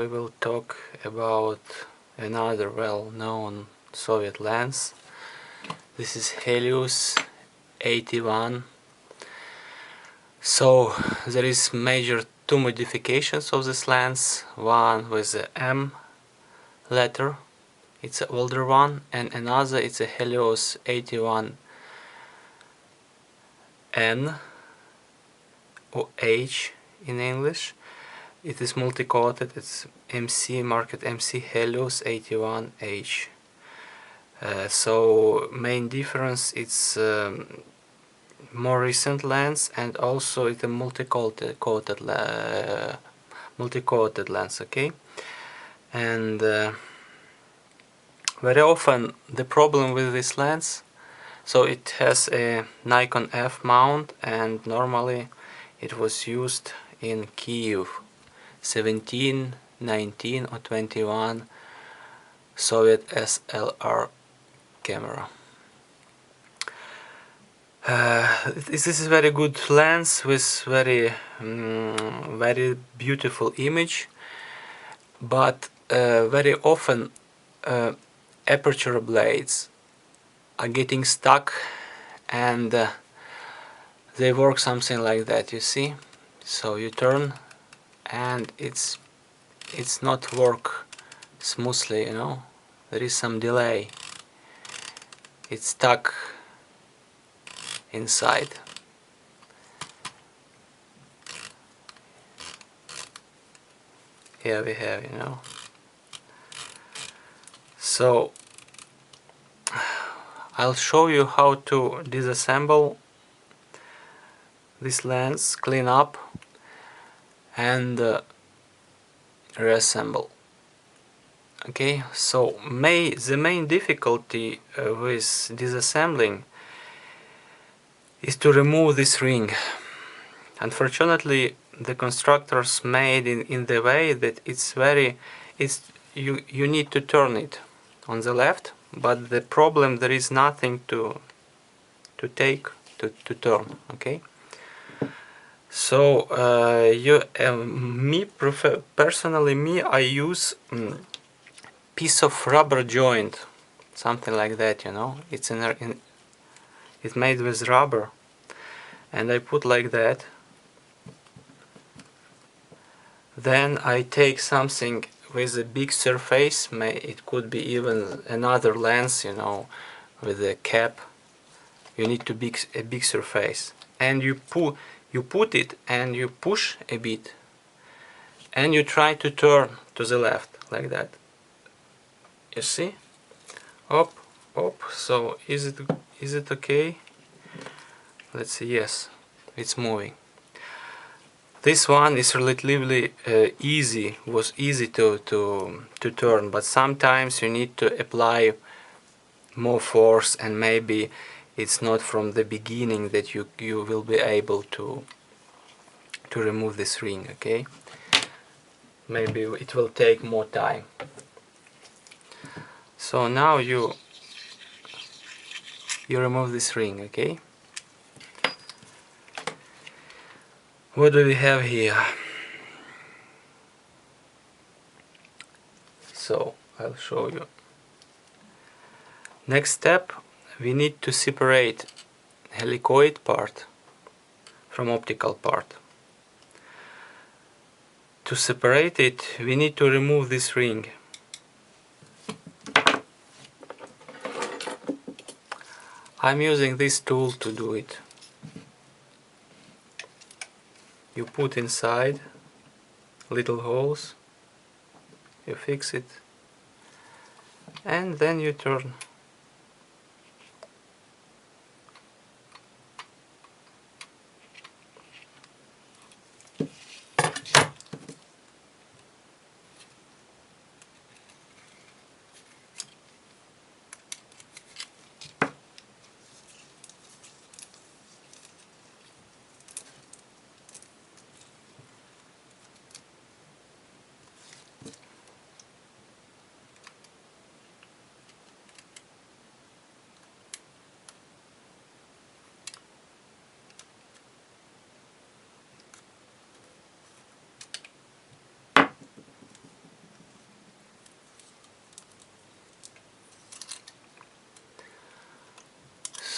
We will talk about another well-known Soviet lens. This is Helios 81. So there is major two modifications of this lens. One with the M letter, it's an older one, and another it's a Helios 81N or H in English. It is multi-coated, it's MC, market MC Helios 81H. So main difference, it's more recent lens, and also it's a multi-coated lens, okay? And very often the problem with this lens, so it has a Nikon F mount, and normally it was used in Kiev 17, 19 or 21 Soviet SLR camera. This is a very good lens with very beautiful image, but very often aperture blades are getting stuck, and they work something like that, you see. So you turn and it's not work smoothly, you know. There is some delay. It's stuck inside. Here we have, you know. So I'll show you how to disassemble this lens, clean up, and reassemble. Okay, so the main difficulty with disassembling is to remove this ring. Unfortunately, the constructors made in the way that you need to turn it on the left, but the problem, there is nothing to turn, okay? So personally, I use piece of rubber joint, something like that, you know. It's made with rubber, and I put like that. Then I take something with a big surface, it could be even another lens, you know, with a cap. You need a big surface, and you put it and you push a bit, and you try to turn to the left like that. You see? Up, up. So is it okay? Let's see. Yes, it's moving. This one is relatively was easy to turn, but sometimes you need to apply more force, and maybe it's not from the beginning that you will be able to remove this ring, okay? Maybe it will take more time. So now you remove this ring, okay? What do we have here? So I'll show you. Next step, we need to separate helicoid part from optical part. To separate it, we need to remove this ring. I'm using this tool to do it. You put inside little holes, you fix it, and then you turn.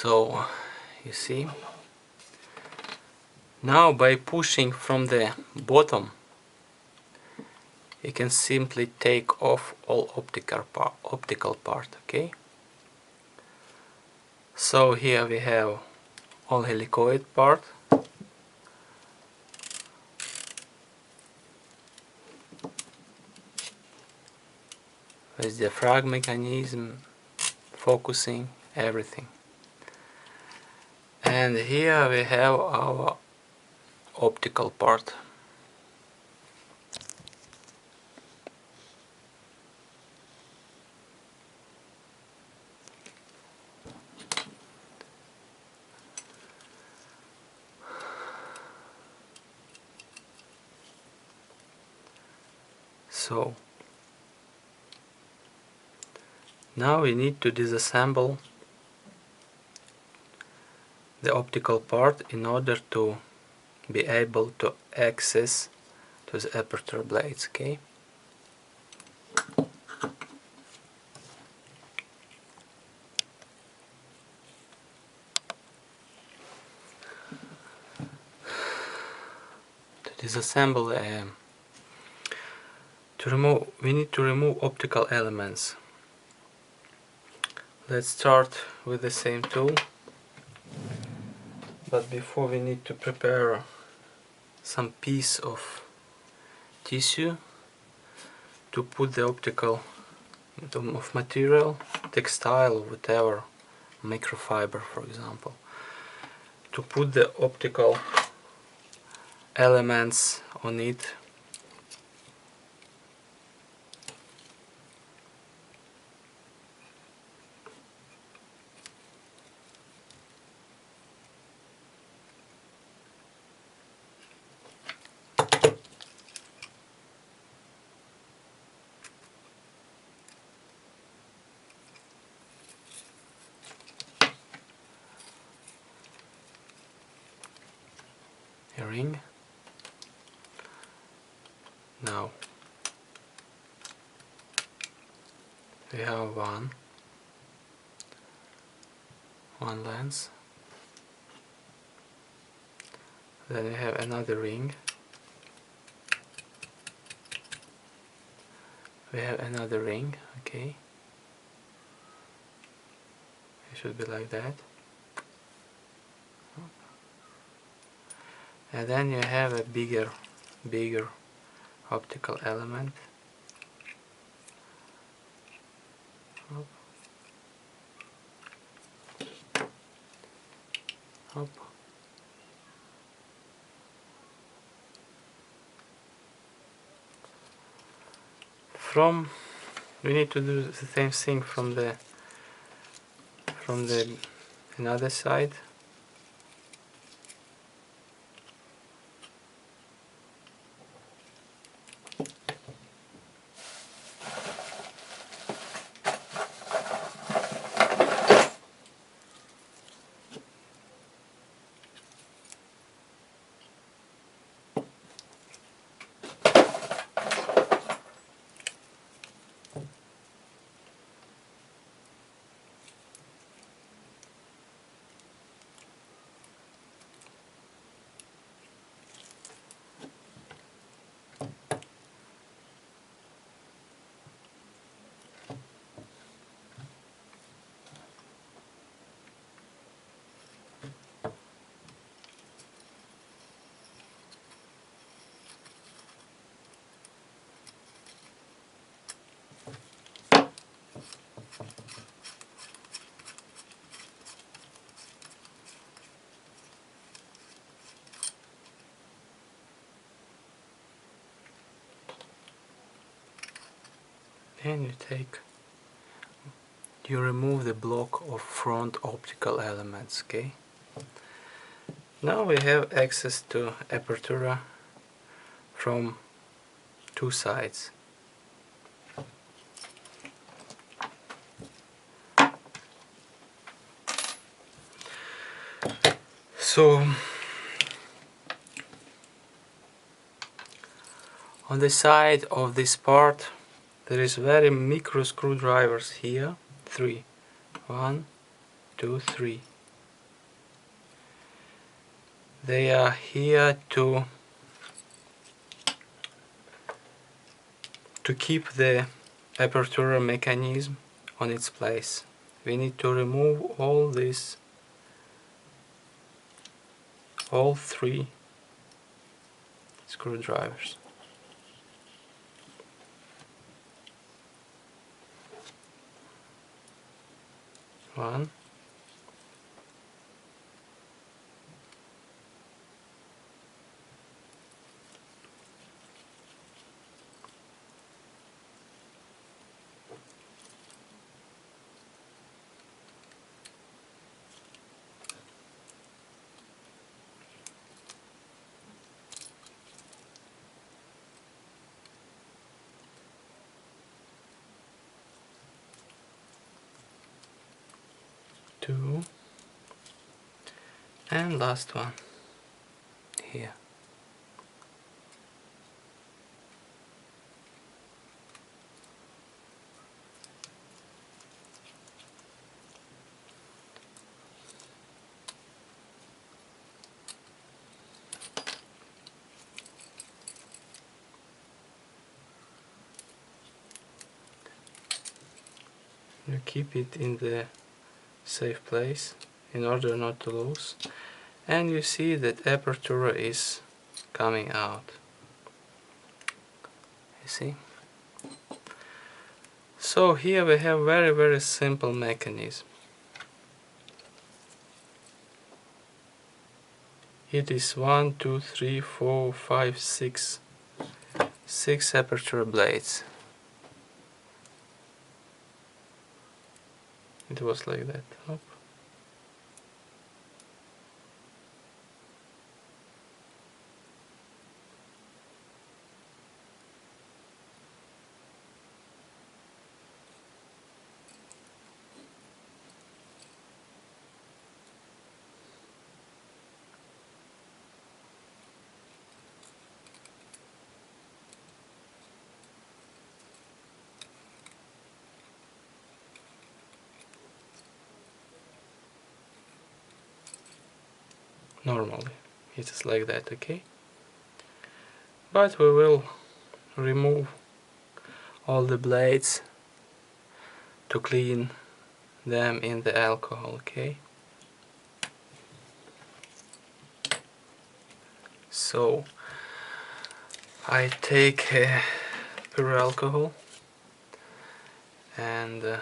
So you see, now by pushing from the bottom you can simply take off all optical part, okay? So here we have all helicoid part, with diaphragm mechanism, focusing, everything. And here we have our optical part. So now we need to disassemble the optical part in order to be able to access to the aperture blades, okay? To disassemble we need to remove optical elements. Let's start with the same tool, but before we need to prepare some piece of tissue to put the optical of material, textile or whatever, microfiber for example, to put the optical elements on it. A ring. Now we have one lens, then we have another ring, we have another ring, okay, it should be like that, and then you have a bigger optical element. Hop. Hop. We need to do the same thing from the another side. And you remove the block of front optical elements, okay? Now we have access to aperture from two sides. So on the side of this part there is very micro screwdrivers here, 3. 1, 2, 3. They are here to keep the aperture mechanism on its place. We need to remove all three screwdrivers. One, two, and last one here. You keep it in the safe place in order not to lose, and you see that aperture is coming out. You see? So here we have very simple mechanism. It is 1, 2, 3, 4, 5, 6 aperture blades. It was like that. Hop. Normally it is like that, okay? But we will remove all the blades to clean them in the alcohol, okay? So I take pure alcohol and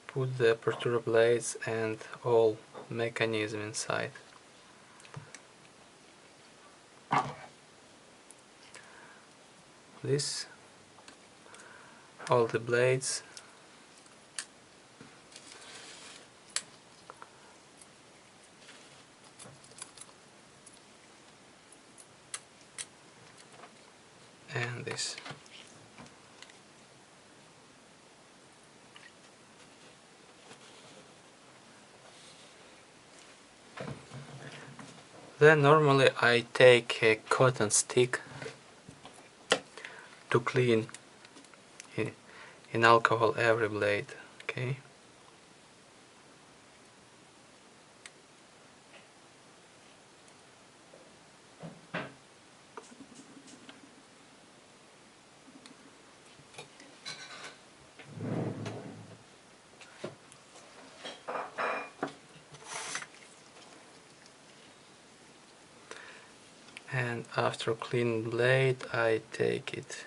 put the aperture blades and all mechanism inside. This, all the blades, and this. Then normally I take a cotton stick to clean in alcohol every blade, okay? And after clean blade I take it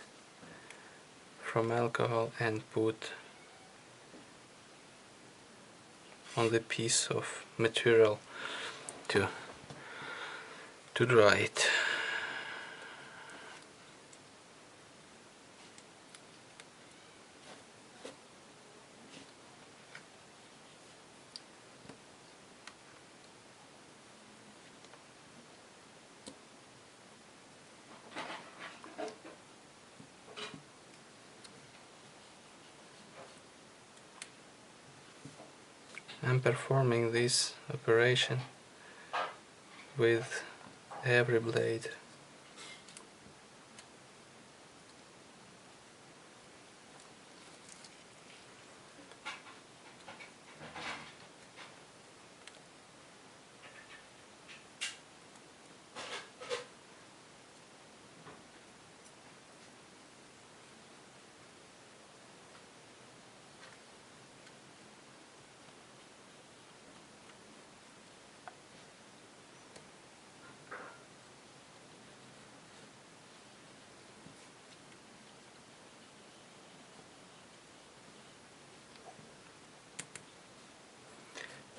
from alcohol and put on the piece of material to dry it. I'm performing this operation with every blade.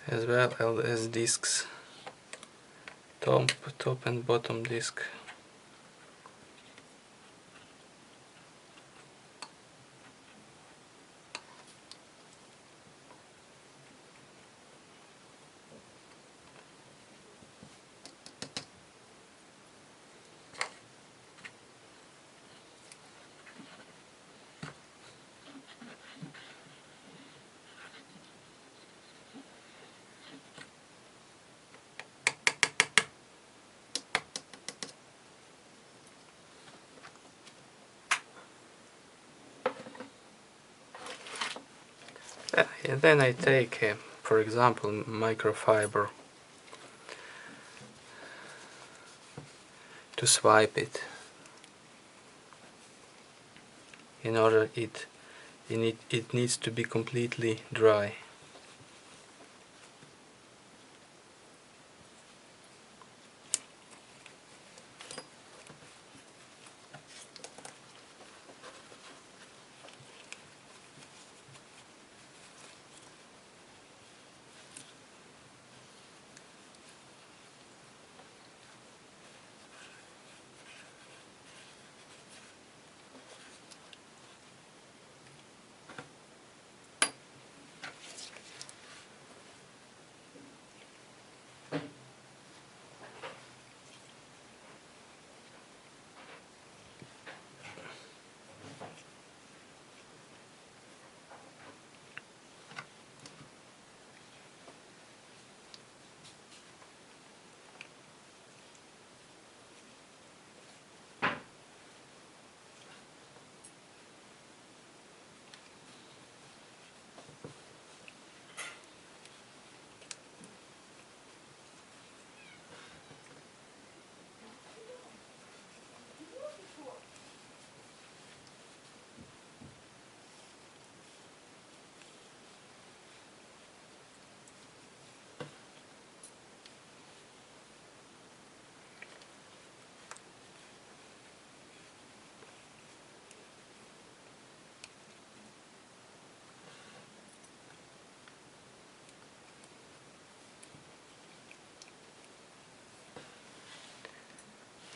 as well as discs, top and bottom disc. And then I take, for example, microfiber to swipe it in order it needs to be completely dry.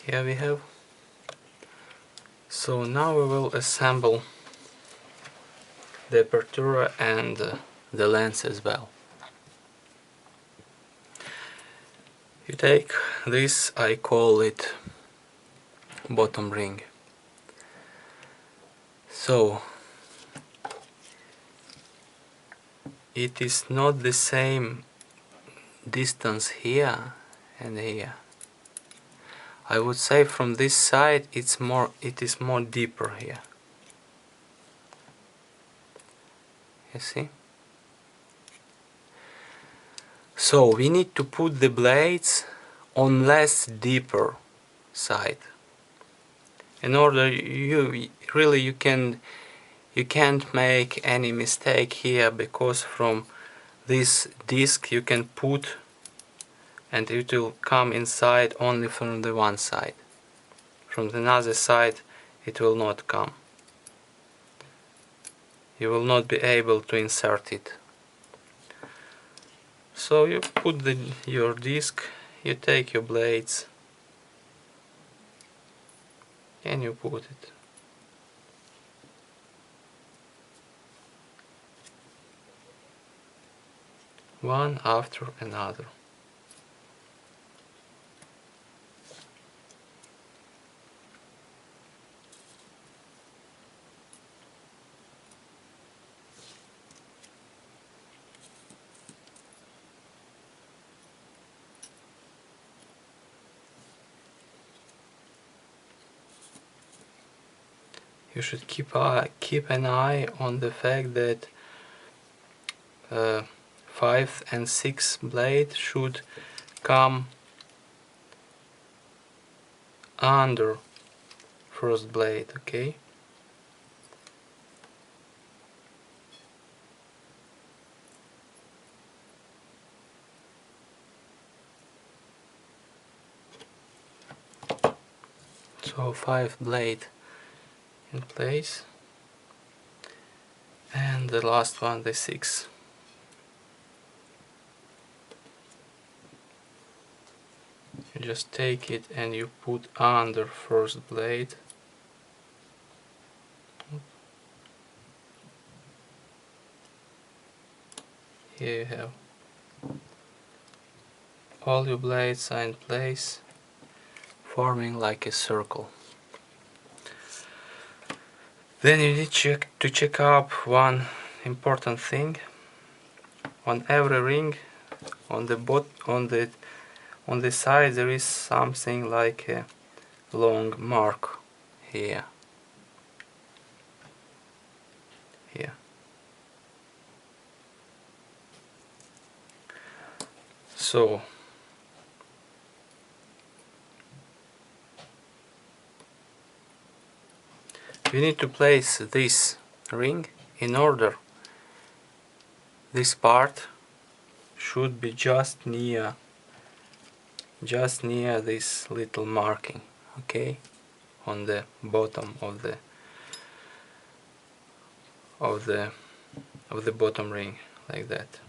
Here we have. So now we will assemble the aperture and the lens as well. You take this, I call it bottom ring. So it is not the same distance here and here. I would say from this side it is more deeper here. You see? So we need to put the blades on less deeper side. In order you can't make any mistake here, because from this disc you can put and it will come inside only from the one side. From the other side it will not come. You will not be able to insert it. So you put your disc, you take your blades and you put it. One after another. You should keep an eye on the fact that 5 and 6 blade should come under first blade, okay? So 5 blade in place, and the last one, the 6. You just take it and you put under first blade. Here you have all your blades are in place, forming like a circle. Then you need to check up one important thing. On every ring, on the side there is something like a long mark here. So we need to place this ring in order. This part should be just near this little marking, okay, on the bottom of the bottom ring, like that.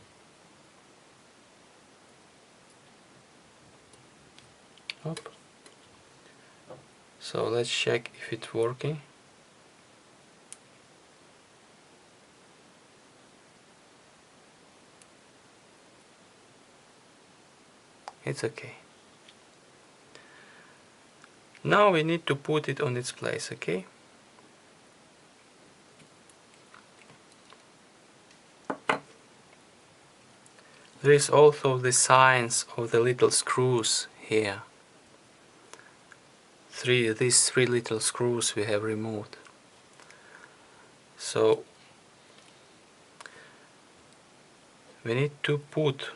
Up. So let's check if it's working. It's okay. Now we need to put it on its place, okay? There is also the signs of the little screws here. These three little screws we have removed. So we need to put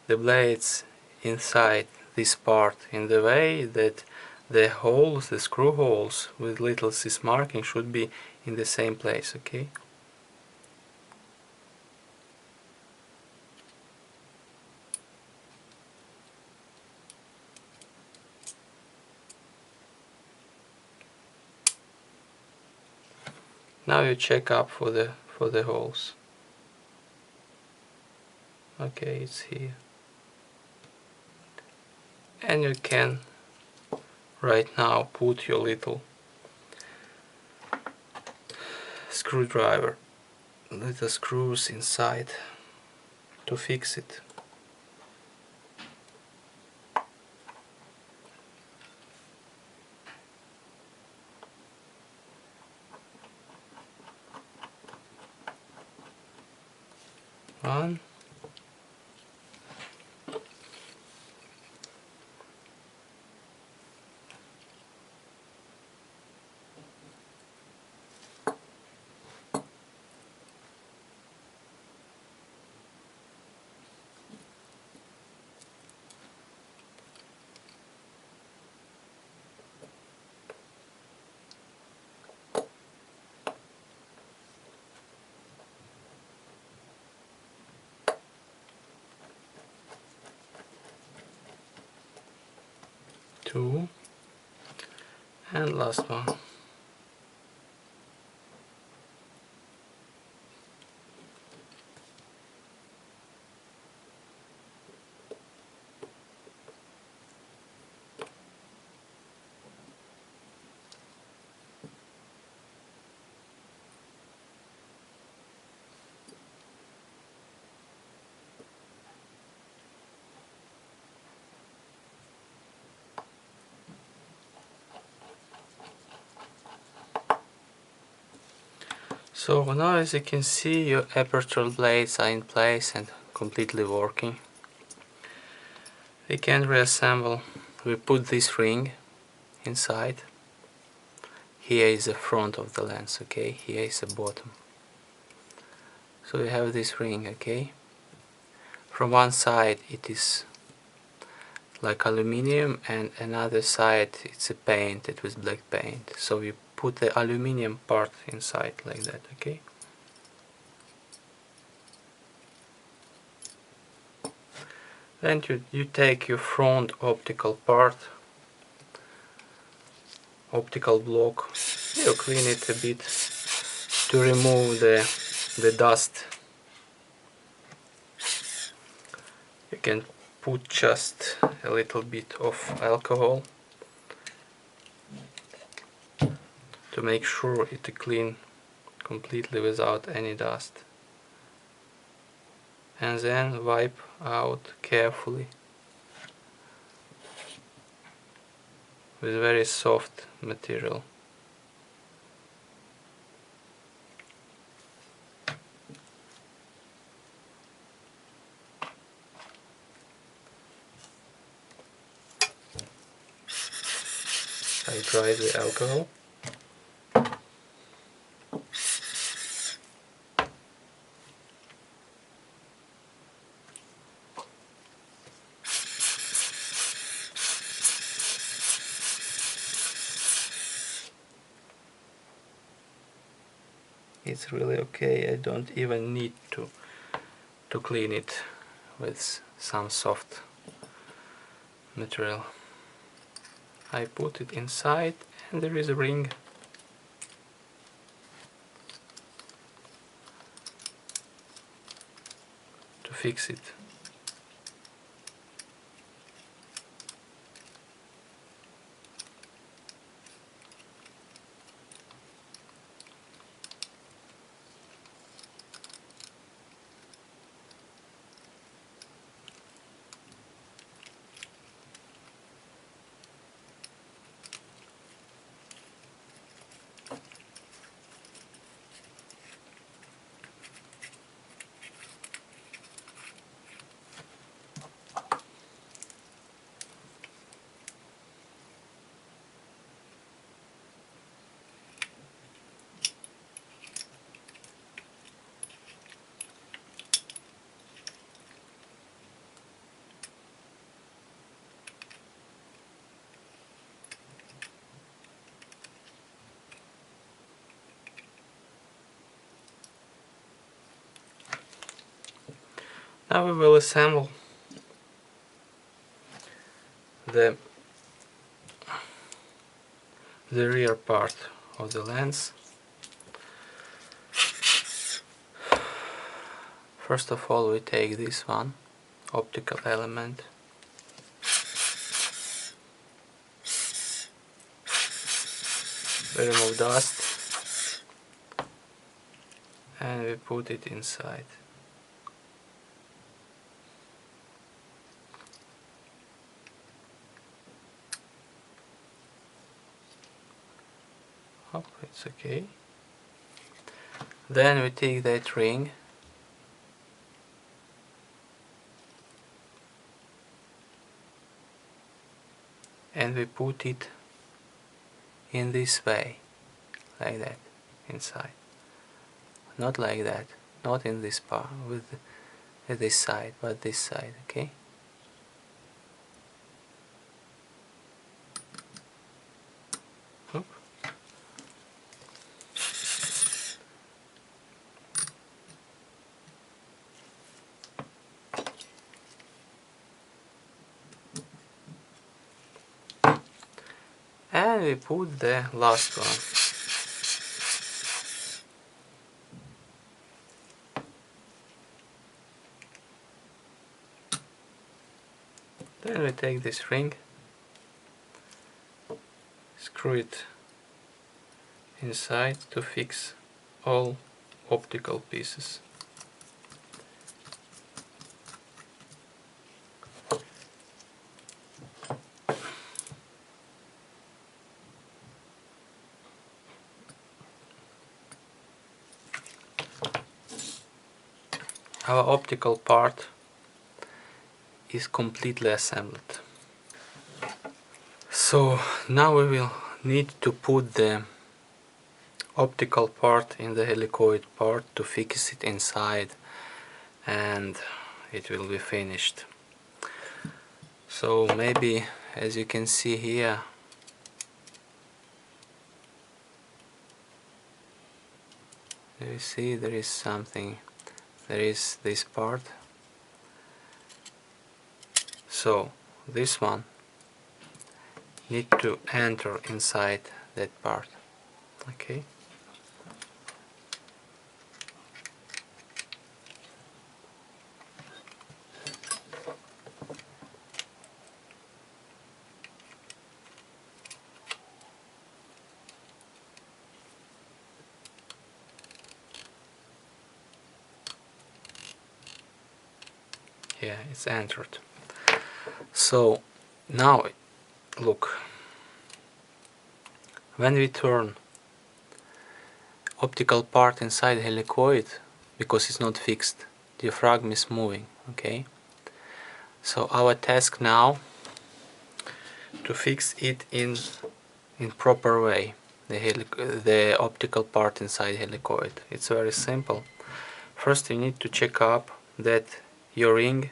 the blades inside this part in the way that the holes, the screw holes with little cis marking should be in the same place, okay? Now you check up for the holes. Okay, it's here. And you can right now put your little screwdriver, little screws inside to fix it. One. Two. And last one. So now, as you can see, your aperture blades are in place and completely working. We can reassemble. We put this ring inside. Here is the front of the lens, okay? Here is the bottom. So we have this ring, okay? From one side it is like aluminium, and another side it's a painted with black paint. So we put the aluminium part inside like that, okay? Then you take your front optical part, optical block, you clean it a bit to remove the dust. You can put just a little bit of alcohol to make sure it clean completely without any dust, and then wipe out carefully with very soft material. I dry the alcohol. It's really okay. I don't even need to clean it with some soft material. I put it inside, and there is a ring. To fix it. Now we will assemble the rear part of the lens. First of all, we take this one, optical element. We remove dust and we put it inside. Oh, it's okay. Then we take that ring and we put it in this way, like that, inside. Not like that, not in this part, with this side, but this side, okay? Oop. And we put the last one. Then we take this ring, screw it inside to fix all optical pieces. Our optical part is completely assembled. So now we will need to put the optical part in the helicoid part to fix it inside, and it will be finished. So maybe, as you can see here, you see there is something, there is this part. So this one need to enter inside that part, okay? Yeah, it's entered. So now look, when we turn optical part inside helicoid, because it's not fixed, diaphragm is moving, okay? So our task now to fix it in proper way, the optical part inside helicoid. It's very simple. First you need to check up that your ring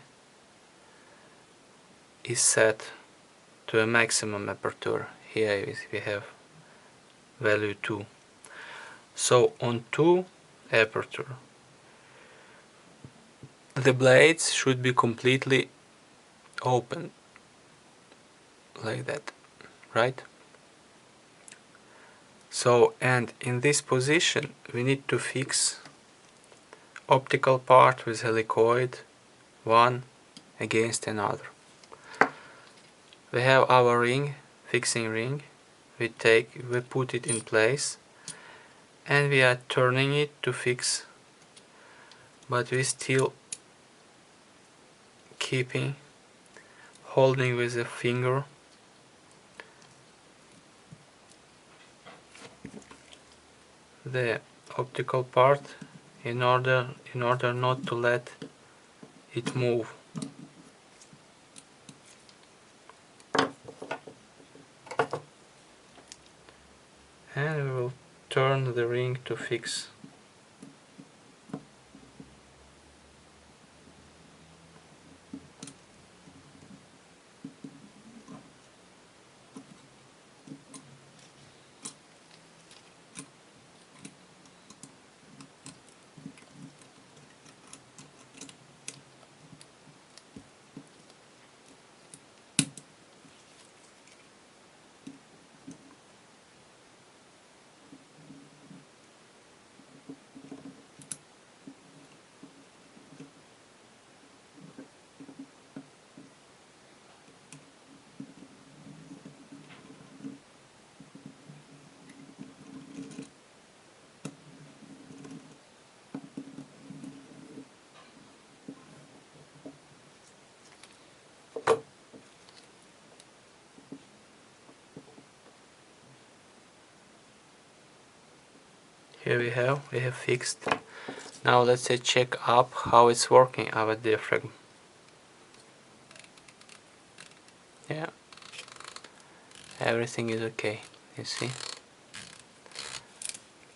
is set to a maximum aperture. Here we have value 2. So on 2 aperture the blades should be completely open, like that, right? So, and in this position we need to fix optical part with helicoid one against another. We have our ring, fixing ring, we put it in place and we are turning it to fix, but we still holding with the finger the optical part in order not to let it move. And we will turn the ring to fix. Here we have fixed. Now let's say check up how it's working, our diaphragm. Yeah, everything is okay, you see,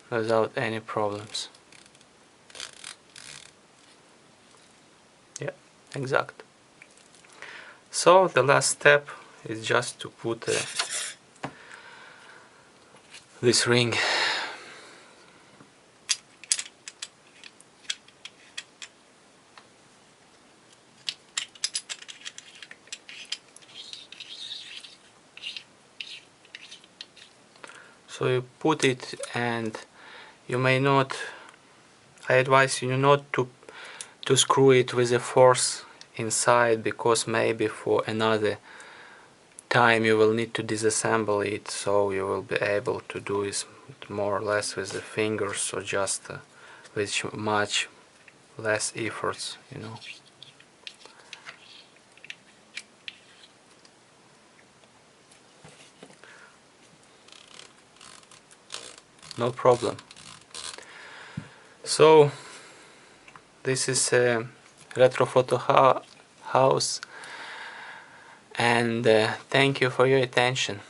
without any problems. Yeah, exact. So the last step is just to put this ring. So you put it, and you may not, I advise you not to screw it with a force inside, because maybe for another time you will need to disassemble it, so you will be able to do it more or less with the fingers, or just with much less efforts, you know. No problem. So this is a retro photo house, and thank you for your attention.